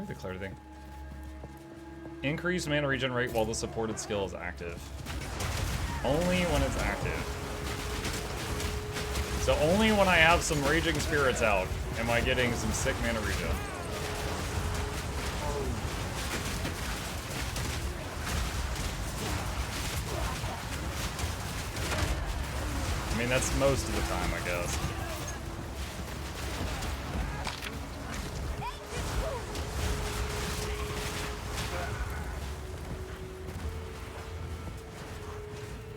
Where's the clarity thing? Increase mana regen rate while the supported skill is active. Only when it's active. So only when I have some Raging Spirits out am I getting some sick mana regen. I mean, that's most of the time, I guess.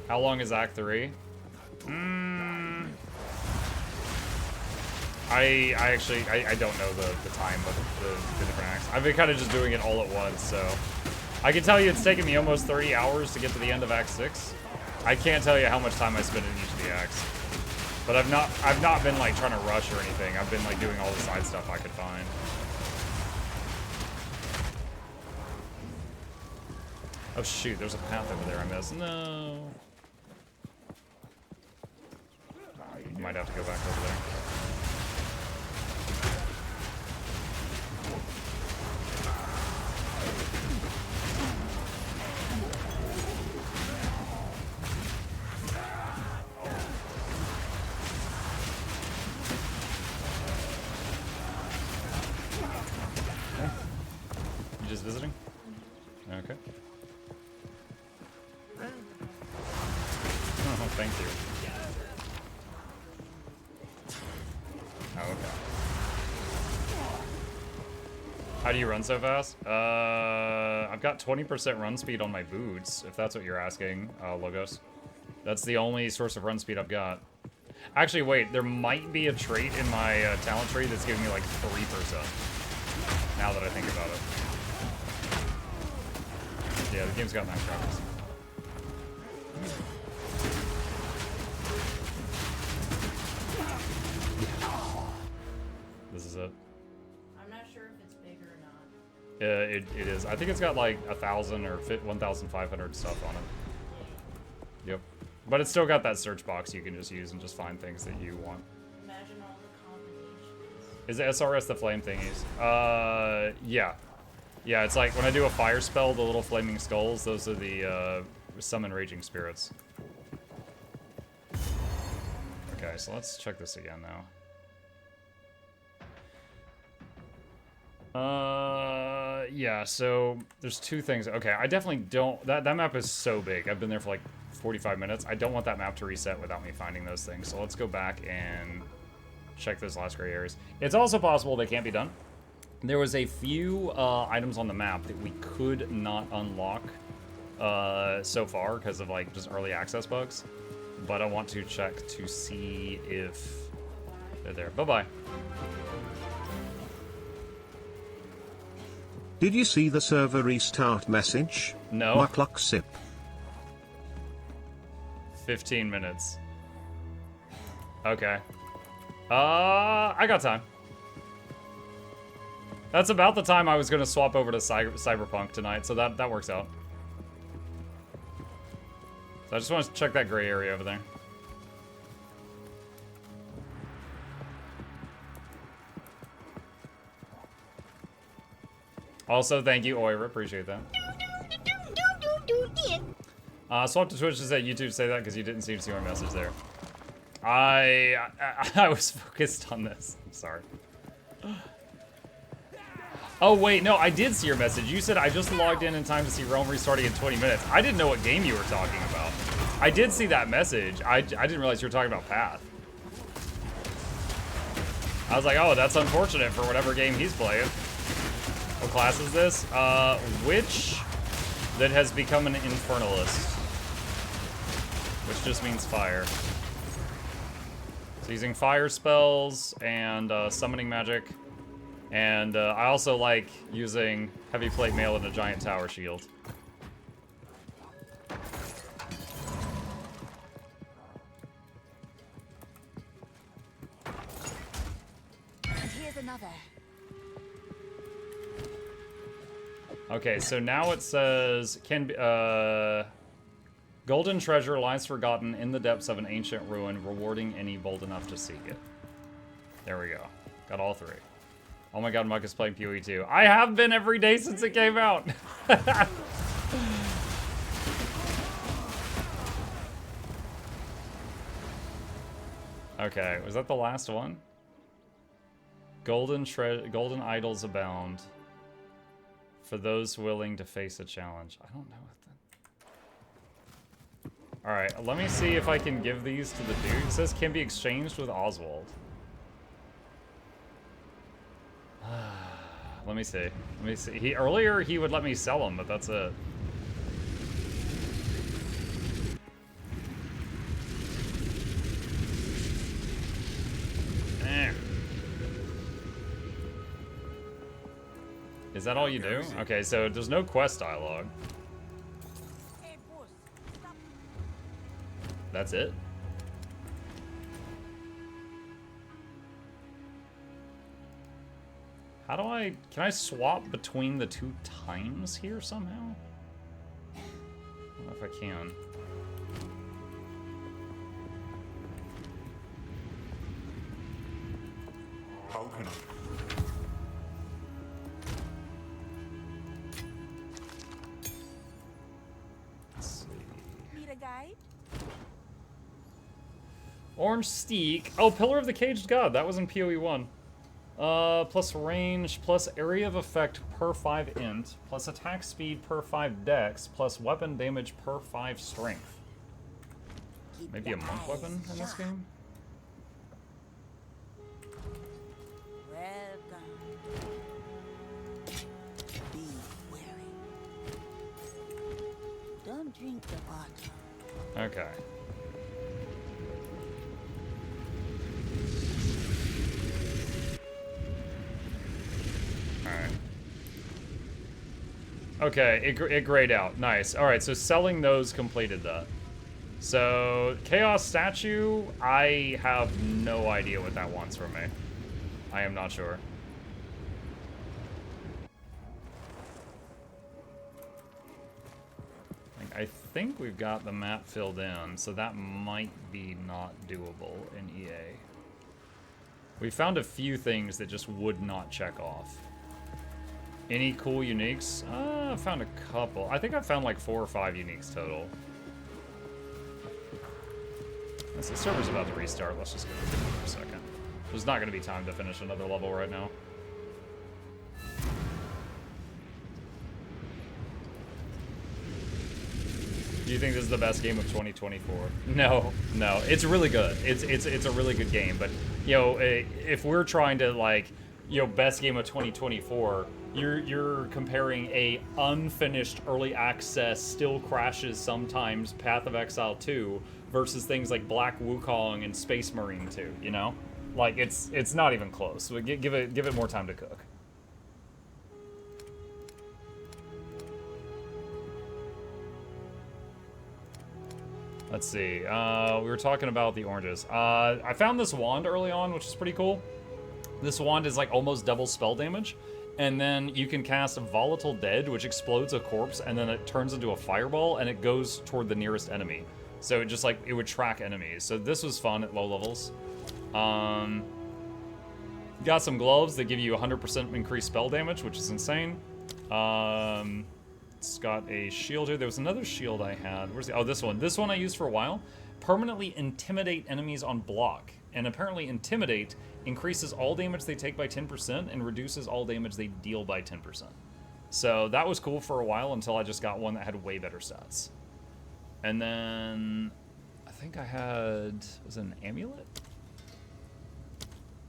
How long is Act 3? I actually don't know the time of the different acts. I've been kind of just doing it all at once, so I can tell you it's taken me almost 30 hours to get to the end of Act 6. I can't tell you how much time I spent in each of the acts, but I've not been like trying to rush or anything. I've been like doing all the side stuff I could find. Oh shoot, there's a path over there I missed. No. You might have to go back over there. You just visiting? Okay. Oh, thank you. Oh, okay. How do you run so fast? I've got 20% run speed on my boots, if that's what you're asking, Logos. That's the only source of run speed I've got. Actually, wait, there might be a trait in my talent tree that's giving me like 3%. Now that I think about it. Yeah, the game's got nice graphics. This is it. I'm not sure if it's big or not. It is. I think it's got like 1,000 or 1,500 stuff on it. Yep. But it's still got that search box you can just use and just find things that you want. Imagine all the combinations. Is the SRS the flame thingies? Yeah. Yeah, it's like when I do a fire spell, the little flaming skulls, those are the summon raging spirits. Okay, so let's check this again now. Yeah, so there's two things. Okay, I definitely don't... That map is so big. I've been there for like 45 minutes. I don't want that map to reset without me finding those things. So let's go back and check those last gray areas. It's also possible they can't be done. There was a few items on the map that we could not unlock so far because of like just early access bugs. But I want to check to see if they're there. Bye-bye. Did you see the server restart message? No. Mukluk sip. 15 minutes. Okay. I got time. That's about the time I was going to swap over to Cyberpunk tonight, so that works out. So I just want to check that gray area over there. Also, thank you, Oira. Appreciate that. Swap to Twitch to say YouTube say that because you didn't seem to see my message there. I was focused on this. I'm sorry. Oh, wait, no, I did see your message. You said I just logged in time to see Realm restarting in 20 minutes. I didn't know what game you were talking about. I did see that message. I didn't realize you were talking about Path. I was like, oh, that's unfortunate for whatever game he's playing. What class is this? Witch that has become an Infernalist. Which just means fire. So using fire spells and summoning magic. And I also like using heavy plate mail and a giant tower shield. Here's another. Okay, so now it says golden treasure lies forgotten in the depths of an ancient ruin, rewarding any bold enough to seek it. There we go. Got all three. Oh my god, Muck is playing PoE 2. I have been every day since it came out. Okay, was that the last one? Golden idols abound for those willing to face a challenge. I don't know what that... Alright, let me see if I can give these to the dude. It says can be exchanged with Oswald. Let me see. Let me see. Earlier he would let me sell them, but that's it. Is that all you do? Okay, so there's no quest dialogue. That's it? How do can I swap between the 2 times here somehow? I don't know if I can. How can I? Orange Steak. Oh, Pillar of the Caged God. That was in PoE 1. Plus range, plus area of effect per 5 int, plus attack speed per 5 dex, plus weapon damage per 5 strength. Maybe a monk weapon in this game? Be wary. Don't drink the water. Okay. Alright. Okay, it grayed out. Nice. Alright, so selling those completed that. So, Chaos Statue, I have no idea what that wants from me. I am not sure. I think we've got the map filled in, so that might be not doable in EA. We found a few things that just would not check off. Any cool uniques? I found a couple. I think I found like 4 or 5 uniques total. The server's about to restart. Let's just go for a second. There's not going to be time to finish another level right now. Do you think this is the best game of 2024? No, no. It's really good. It's a really good game. But, you know, if we're trying to, like, you know, best game of 2024, you're comparing a unfinished early access, still crashes sometimes, Path of Exile 2 versus things like Black Wukong and Space Marine 2, you know? Like, it's not even close. So give it more time to cook. Let's see. We were talking about the oranges. I found this wand early on, which is pretty cool. This wand is like almost double spell damage. And then you can cast Volatile Dead, which explodes a corpse, and then it turns into a fireball, and it goes toward the nearest enemy. So it just like, it would track enemies. So this was fun at low levels. Got some gloves that give you 100% increased spell damage, which is insane. It's got a shield here. There was another shield I had. Where's the... Oh, this one. This one I used for a while. Permanently intimidate enemies on block. And apparently intimidate increases all damage they take by 10% and reduces all damage they deal by 10%. So that was cool for a while until I just got one that had way better stats. And then I think I had... Was it an amulet?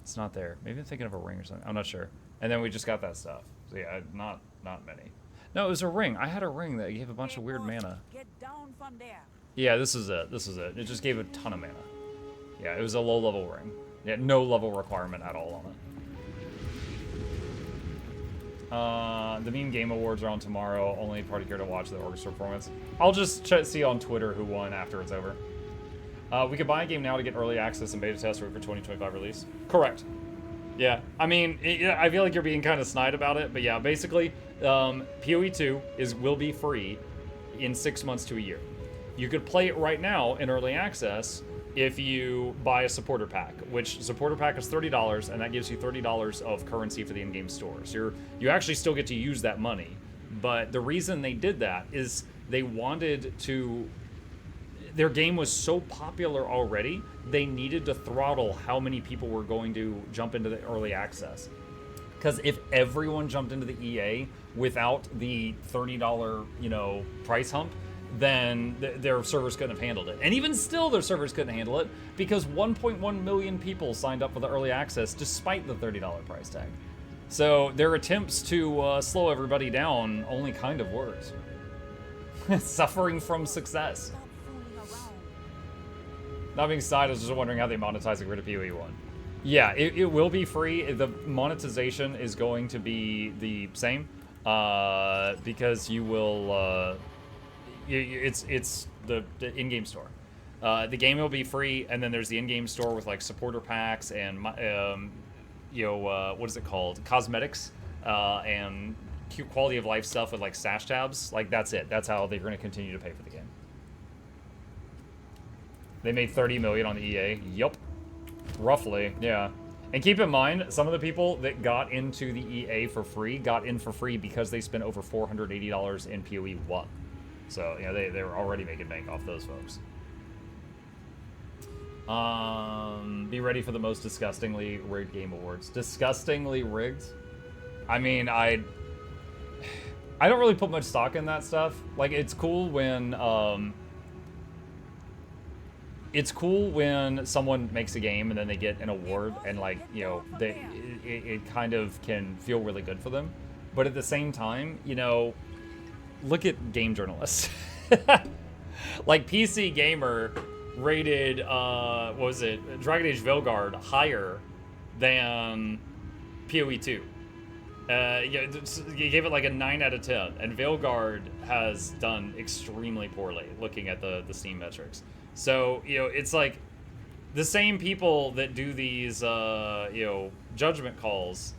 It's not there. Maybe I'm thinking of a ring or something. I'm not sure. And then we just got that stuff. So yeah, not many. No, it was a ring. I had a ring that gave a bunch of weird mana. Get down from there. Yeah, this is it. This is it. It just gave a ton of mana. Yeah, it was a low-level ring. Yeah, no level requirement at all on it. The Meme Game Awards are on tomorrow. Only party care to watch the orchestra performance. I'll just see on Twitter who won after it's over. We could buy a game now to get early access and beta test for 2025 release. Correct. Yeah, I mean, I feel like you're being kind of snide about it, but yeah, basically, PoE 2 will be free in 6 months to a year. You could play it right now in early access, if you buy a supporter pack, which supporter pack is $30, and that gives you $30 of currency for the in-game store. So you actually still get to use that money. But the reason they did that is they wanted to... Their game was so popular already, they needed to throttle how many people were going to jump into the early access. Because if everyone jumped into the EA without the $30, price hump, then their servers couldn't have handled it. And even still, their servers couldn't handle it because 1.1 million people signed up for the early access despite the $30 price tag. So their attempts to slow everybody down only kind of worked. Suffering from success. Stop fooling around. That being said, I was just wondering how they monetize the rid of PoE 1. Yeah, it will be free. The monetization is going to be the same because you will... it's the in-game store. The game will be free, and then there's the in-game store with like supporter packs and what is it called? Cosmetics and cute quality of life stuff with like stash tabs. Like that's it. That's how they're going to continue to pay for the game. They made 30 million on the EA. Yup. Roughly, yeah. And keep in mind, some of the people that got into the EA for free got in for free because they spent over $480 in PoE 1. So, they were already making bank off those folks. Be ready for the most disgustingly rigged game awards. Disgustingly rigged? I mean, I don't really put much stock in that stuff. Like, it's cool when someone makes a game and then they get an award and like, it kind of can feel really good for them. But at the same time, look at game journalists. Like PC Gamer rated, what was it? Dragon Age Veilguard higher than PoE 2. You gave it like a 9 out of 10. And Veilguard has done extremely poorly looking at the Steam metrics. So, it's like the same people that do these, judgment calls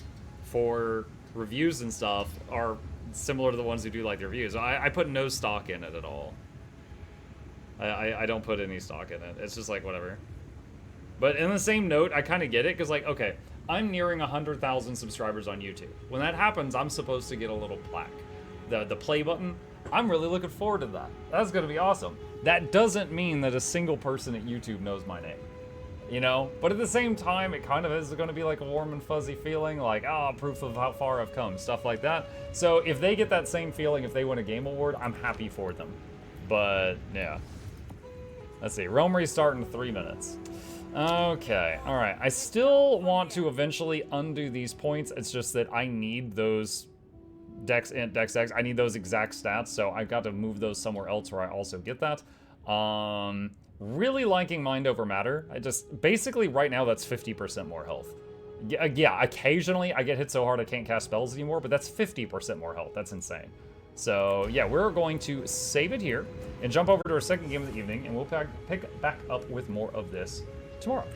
for reviews and stuff are similar to the ones who do like the reviews. I put no stock in it at all. I don't put any stock in it. It's just like whatever. But in the same note, I kind of get it because like, okay, I'm nearing 100,000 subscribers on YouTube. When that happens, I'm supposed to get a little plaque. The play button. I'm really looking forward to that. That's going to be awesome. That doesn't mean that a single person at YouTube knows my name. But at the same time, it kind of is going to be like a warm and fuzzy feeling, like, proof of how far I've come, stuff like that. So if they get that same feeling, if they win a game award, I'm happy for them. But, yeah. Let's see. Realm restart in 3 minutes. Okay. All right. I still want to eventually undo these points. It's just that I need those dex int, dex dex. I need those exact stats, so I've got to move those somewhere else where I also get that. Really liking Mind Over Matter. Basically right now that's 50% more health. Yeah, occasionally I get hit so hard I can't cast spells anymore, but that's 50% more health. That's insane. So yeah, we're going to save it here and jump over to our second game of the evening, and we'll pick back up with more of this tomorrow.